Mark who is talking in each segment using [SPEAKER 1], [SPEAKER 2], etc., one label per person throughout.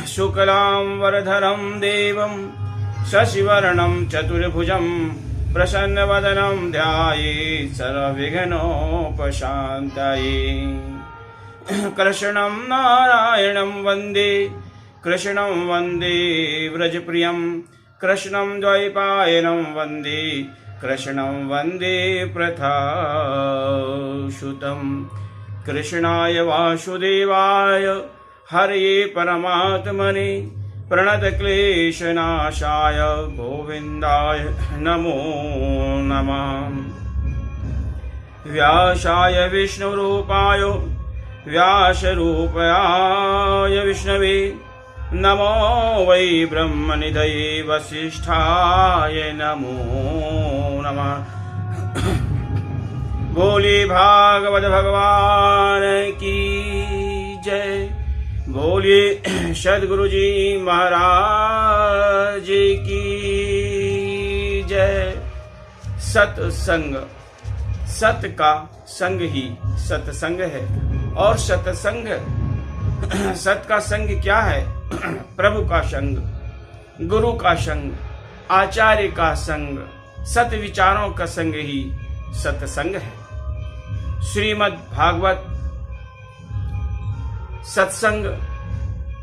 [SPEAKER 1] शुक्लां वरधरं देवं शशिवर्णं चतुर्भुजं प्रसन्नवदनं ध्यायेत् सर्वविघ्नोपशान्तये। कृष्णं नारायणं वन्दे कृष्णं वन्दे व्रजप्रियं कृष्णं द्वैपायनं वन्दे कृष्णं वन्दे प्रथासुतं। कृष्णाय वासुदेवाय हरये परमात्मने प्रणतक्लेशनाशाय गोविन्दाय नमो नमः। व्यासाय विष्णुरूपाय व्यासरूपाय विष्णवे नमो वै ब्रह्मनिधये वसिष्ठाय नमो नमः। बोले भागवत भगवान की जय। बोलिए सद्गुरु जी महाराज की जय। सत्संग, सत का संग ही सत्संग है। और सत्संग, सत का संग क्या है? प्रभु का संग, गुरु का संग, आचार्य का संग, सत विचारों का संग ही सत्संग है। श्रीमद् भागवत सत्संग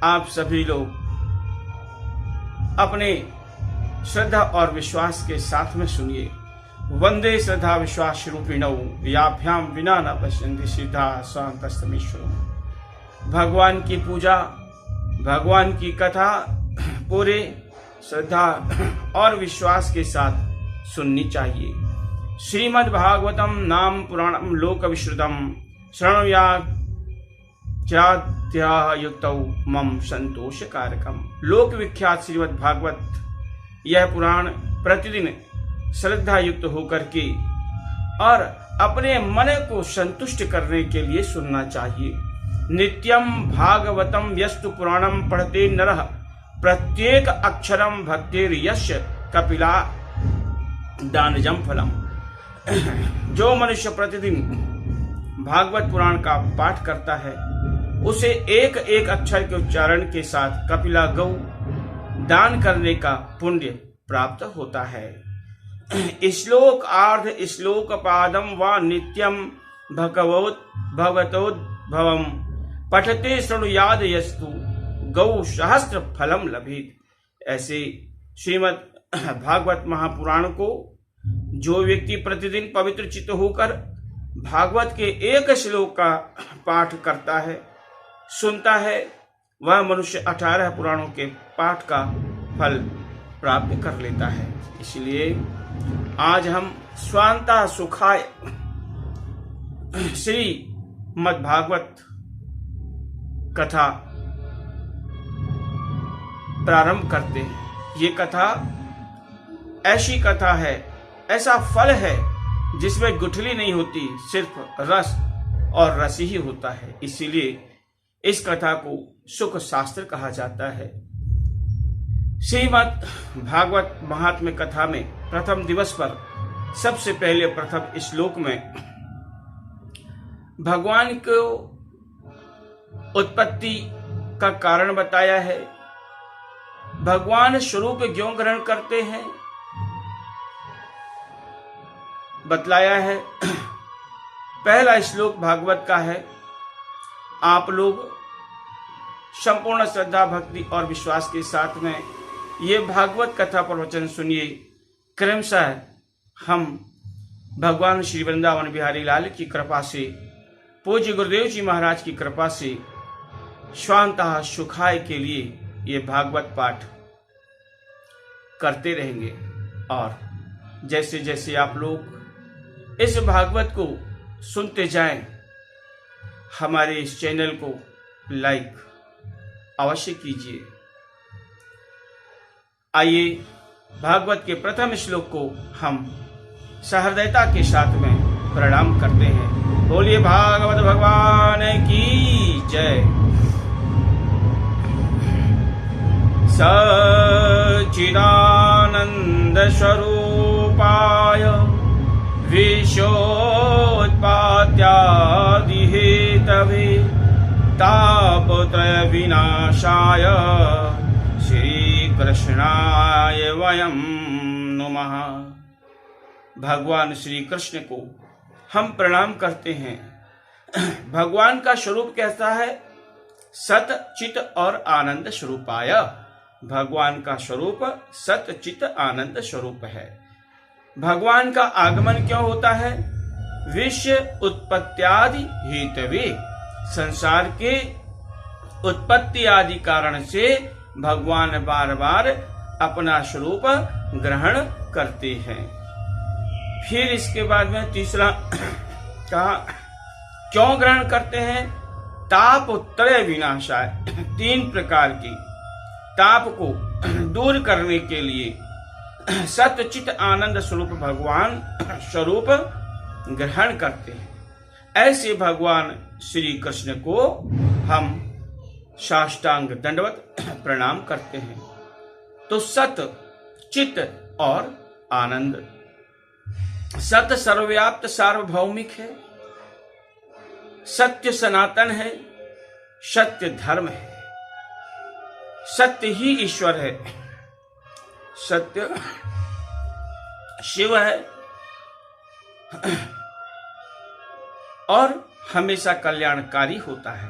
[SPEAKER 1] आप सभी लोग अपने श्रद्धा और विश्वास के साथ में सुनिए। वंदे श्रद्धा विश्वास रूपिणौ याभ्याम विना न पश्यन्ति सिद्धा स्वान्तस्तमीश्वरम्। भगवान की पूजा, भगवान की कथा पूरे श्रद्धा और विश्वास के साथ सुननी चाहिए। श्रीमद् भागवतम नाम पुराणम लोक विश्रुतम श्रवणयाध्यायुक्तौ मम संतोष कारकम। लोक विख्यात श्रीमद् भागवत यह पुराण प्रतिदिन श्रद्धा युक्त होकर के और अपने मन को संतुष्ट करने के लिए सुनना चाहिए। नित्यम भागवतम यस्तु पुराणम पढ़ते नरः प्रत्येक अक्षरम भक्तिर यस्य कपिला दानजम फलम। जो मनुष्य प्रतिदिन भागवत पुराण का पाठ करता है उसे एक एक अक्षर के उच्चारण के साथ कपिला गौ दान करने का पुण्य प्राप्त होता है। श्लोक आर्ध श्लोक पादम व नित्यम भगवतोद्भवम पठते शृणुयाद यस्तु गौ सहस्त्र फलम लभेत। ऐसे श्रीमद् भागवत महापुराण को जो व्यक्ति प्रतिदिन पवित्र चित्त होकर भागवत के एक श्लोक का पाठ करता है, सुनता है, वह मनुष्य 18 पुराणों के पाठ का फल प्राप्त कर लेता है। इसलिए आज हम स्वांता सुखाय श्री मद् भागवत कथा प्रारंभ करते हैं। ये कथा ऐसी कथा है, ऐसा फल है जिसमें गुठली नहीं होती, सिर्फ रस और रस ही होता है। इसीलिए इस कथा को सुख शास्त्र कहा जाता है। श्रीमद् भागवत महात्म्य कथा में प्रथम दिवस पर सबसे पहले प्रथम श्लोक में भगवान को उत्पत्ति का कारण बताया है। भगवान स्वरूप क्यों ग्रहण करते हैं बतलाया है। पहला श्लोक भागवत का है। आप लोग संपूर्ण श्रद्धा भक्ति और विश्वास के साथ में ये भागवत कथा प्रवचन सुनिए। क्रमशः हम भगवान श्री वृंदावन बिहारी लाल की कृपा से, पूज्य गुरुदेव जी महाराज की कृपा से स्वांतः सुखाय के लिए ये भागवत पाठ करते रहेंगे। और जैसे जैसे आप लोग इस भागवत को सुनते जाएं, हमारे इस चैनल को लाइक अवश्य कीजिए। आइए भागवत के प्रथम श्लोक को हम सहृदयता के साथ में प्रणाम करते हैं। बोलिए भागवत भगवान की जय। सच्चिदानंद स्वरूपाय विश्वोत्पत्त्यादिहेतवे हेतवे तापत्रय विनाशाय श्री कृष्णाय वयं नुमः। भगवान श्री कृष्ण को हम प्रणाम करते हैं। भगवान का स्वरूप कैसा है? सत चित और आनंद स्वरूपाय। भगवान का स्वरूप सत चित आनंद स्वरूप है। भगवान का आगमन क्यों होता है? विश्व उत्पत्त्यादि हेतवे, संसार के उत्पत्ति आदि कारण से भगवान बार बार अपना स्वरूप ग्रहण करते हैं। फिर इसके बाद में तीसरा कहा क्यों ग्रहण करते हैं? ताप त्रय विनाशाय, 3 प्रकार की ताप को दूर करने के लिए सतचित आनंद स्वरूप भगवान स्वरूप ग्रहण करते हैं। ऐसे भगवान श्री कृष्ण को हम साष्टांग दंडवत प्रणाम करते हैं। तो सत चित और आनंद। सत सर्वव्याप्त सार्वभौमिक है, सत्य सनातन है, सत्य धर्म है, सत्य ही ईश्वर है, सत्य शिव है और हमेशा कल्याणकारी होता है।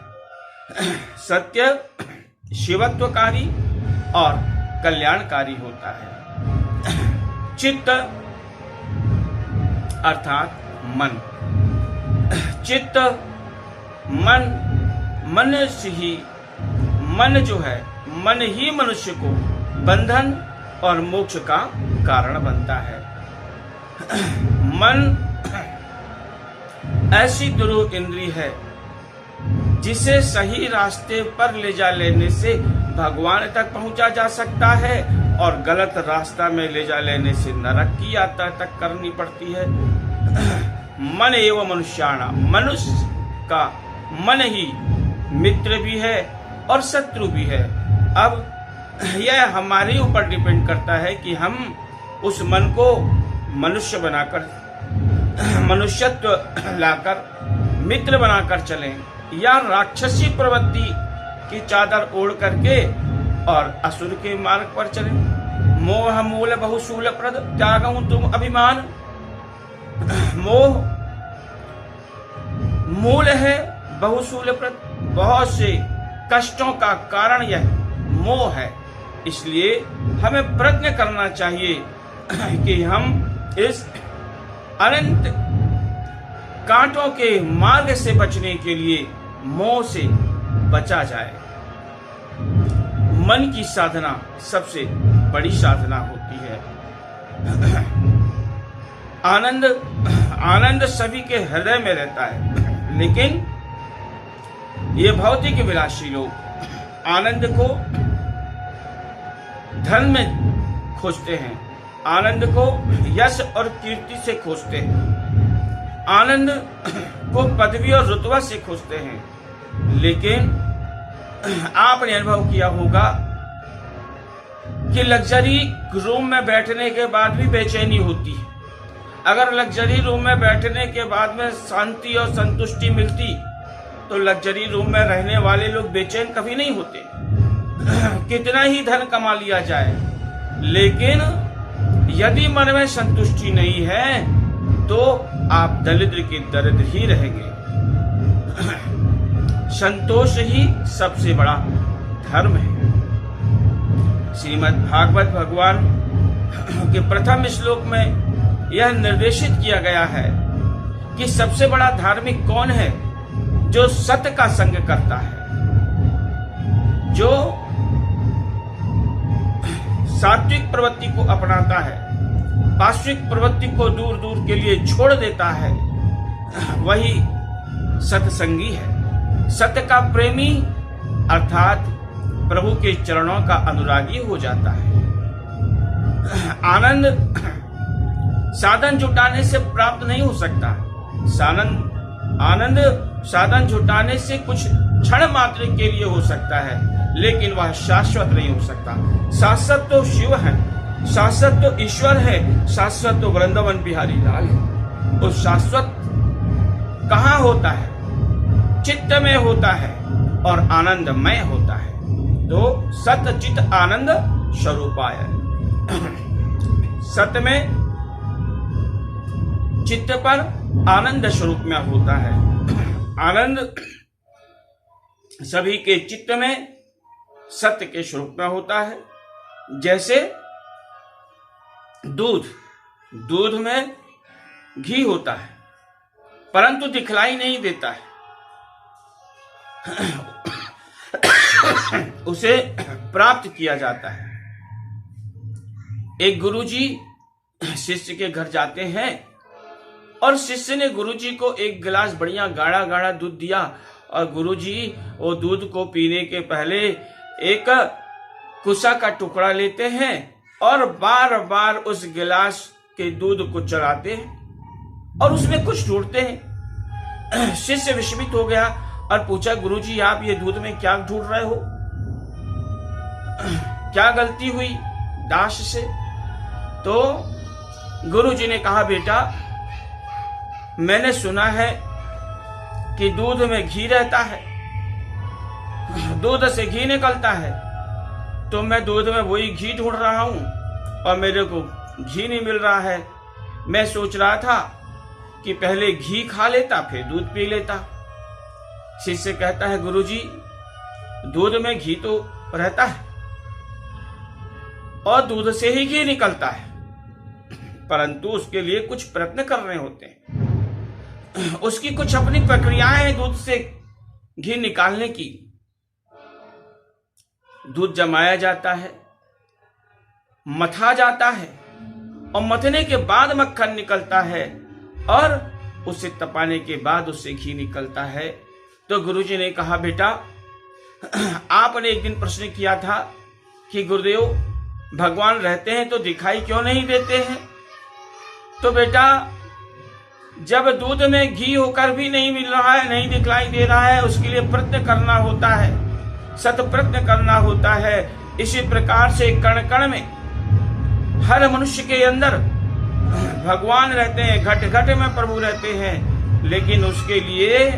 [SPEAKER 1] सत्य शिवत्वकारी और कल्याणकारी होता है। चित्त अर्थात मन, चित्त मन, मन से ही, मन जो है, मन ही मनुष्य को बंधन और मोक्ष का कारण बनता है। मन ऐसी दुरूह इंद्रिय है जिसे सही रास्ते पर ले जा लेने से भगवान तक पहुंचा जा सकता है और गलत रास्ता में ले जा लेने से नरक की यात्रा तक करनी पड़ती है। मन एवं मनुष्याणां, मनुष्य का मन ही मित्र भी है और शत्रु भी है। अब यह हमारे ऊपर डिपेंड करता है कि हम उस मन को मनुष्य बनाकर, मनुष्यत्व लाकर मित्र बनाकर चलें या राक्षसी प्रवृत्ति की चादर ओढ़ करके और असुर के मार्ग पर चलें। मोह मूल बहुशूल प्रद त्यागं तुम अभिमान। मोह मूल है, बहुशूल प्रद, बहुत से कष्टों का कारण यह मोह है। इसलिए हमें प्रयत्न करना चाहिए कि हम इस अनंत कांटों के मार्ग से बचने के लिए मोह से बचा जाए। मन की साधना सबसे बड़ी साधना होती है। आनंद, आनंद सभी के हृदय में रहता है, लेकिन ये भौतिक विलासी लोग आनंद को धन में खोजते हैं, आनंद को यश और कीर्ति से खोजते हैं, आनंद को पदवी और रुतबा से खोजते हैं। लेकिन आपने अनुभव किया होगा कि लग्जरी रूम में बैठने के बाद भी बेचैनी होती है। अगर लग्जरी रूम में बैठने के बाद में शांति और संतुष्टि मिलती तो लग्जरी रूम में रहने वाले लोग बेचैन कभी नहीं होते। कितना ही धन कमा लिया जाए, लेकिन यदि मन में संतुष्टि नहीं है तो आप दरिद्र के दरिद्र ही रहेंगे। संतोष ही सबसे बड़ा धर्म है। श्रीमद् भागवत भगवान के प्रथम श्लोक में यह निर्देशित किया गया है कि सबसे बड़ा धार्मिक कौन है? जो सत्य का संग करता है, जो सात्विक प्रवृत्ति को अपनाता है, पाश्विक प्रवृत्ति को दूर दूर के लिए छोड़ देता है, वही सत्संगी है। सत्य का प्रेमी अर्थात प्रभु के चरणों का अनुरागी हो जाता है। आनंद साधन जुटाने से प्राप्त नहीं हो सकता। आनंद साधन जुटाने से कुछ क्षण मात्र के लिए हो सकता है, लेकिन वह शाश्वत नहीं हो सकता। शाश्वत तो शिव है, शाश्वत तो ईश्वर है, शाश्वत तो वृंदावन बिहारी लाल है। और शाश्वत कहाँ होता है? चित्त में होता है और आनंदमय होता है। तो सत चित आनंद स्वरूपाय, सत में चित्त पर आनंद स्वरूप में होता है। आनंद सभी के चित्त में सत्य के स्वरूप में होता है। जैसे दूध में घी होता है परंतु दिखलाई नहीं देता है, उसे प्राप्त किया जाता है। एक गुरुजी शिष्य के घर जाते हैं और शिष्य ने गुरुजी को एक गिलास बढ़िया गाढ़ा गाढ़ा दूध दिया और गुरुजी वो दूध को पीने के पहले एक कुसा का टुकड़ा लेते हैं और बार बार उस गिलास के दूध को चलाते हैं और उसमें कुछ ढूंढते हैं। शिष्य विस्मित हो गया और पूछा, गुरुजी आप ये दूध में क्या ढूंढ रहे हो, क्या गलती हुई दास से? तो गुरुजी ने कहा, बेटा मैंने सुना है कि दूध में घी रहता है, दूध से घी निकलता है, तो मैं दूध में वही घी ढूंढ रहा हूं और मेरे को घी नहीं मिल रहा है। मैं सोच रहा था कि पहले घी खा लेता फिर दूध पी लेता। शिष्य कहता है, गुरुजी दूध में घी तो रहता है और दूध से ही घी निकलता है, परंतु उसके लिए कुछ प्रयत्न करने होते हैं, उसकी कुछ अपनी प्रक्रियाएं हैं दूध से घी निकालने की। दूध जमाया जाता है, मथा जाता है और मथने के बाद मक्खन निकलता है और उसे तपाने के बाद उससे घी निकलता है। तो गुरुजी ने कहा, बेटा आपने एक दिन प्रश्न किया था कि गुरुदेव भगवान रहते हैं तो दिखाई क्यों नहीं देते हैं? तो बेटा जब दूध में घी होकर भी नहीं मिल रहा है, नहीं दिखलाई दे रहा है, उसके लिए प्रयत्न करना होता है, सत प्रयत्न करना होता है। इसी प्रकार से कण कण में हर मनुष्य के अंदर भगवान रहते हैं, घट घट में प्रभु रहते हैं, लेकिन उसके लिए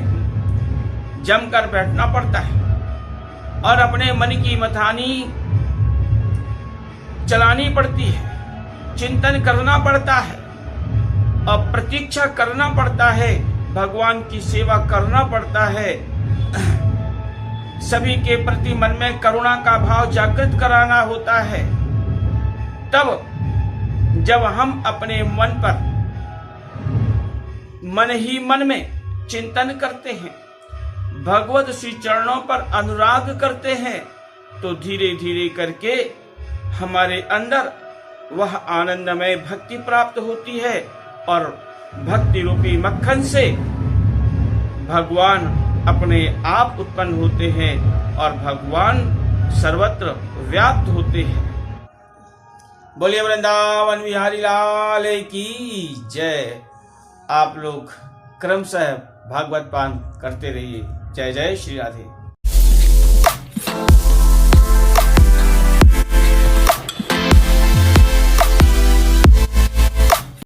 [SPEAKER 1] जमकर बैठना पड़ता है और अपने मन की मथानी चलानी पड़ती है, चिंतन करना पड़ता है और प्रतीक्षा करना पड़ता है, भगवान की सेवा करना पड़ता है, सभी के प्रति मन में करुणा का भाव जागृत कराना होता है। तब जब हम अपने मन पर मन ही मन में चिंतन करते हैं, भगवत श्री चरणों पर अनुराग करते हैं, तो धीरे धीरे करके हमारे अंदर वह आनंदमय भक्ति प्राप्त होती है और भक्ति रूपी मक्खन से भगवान अपने आप उत्पन्न होते हैं और भगवान सर्वत्र व्याप्त होते हैं। बोलिए वृंदावन बिहारी लाल की जय। आप लोग क्रमशः भागवत पान करते रहिए। जय जय श्री राधे।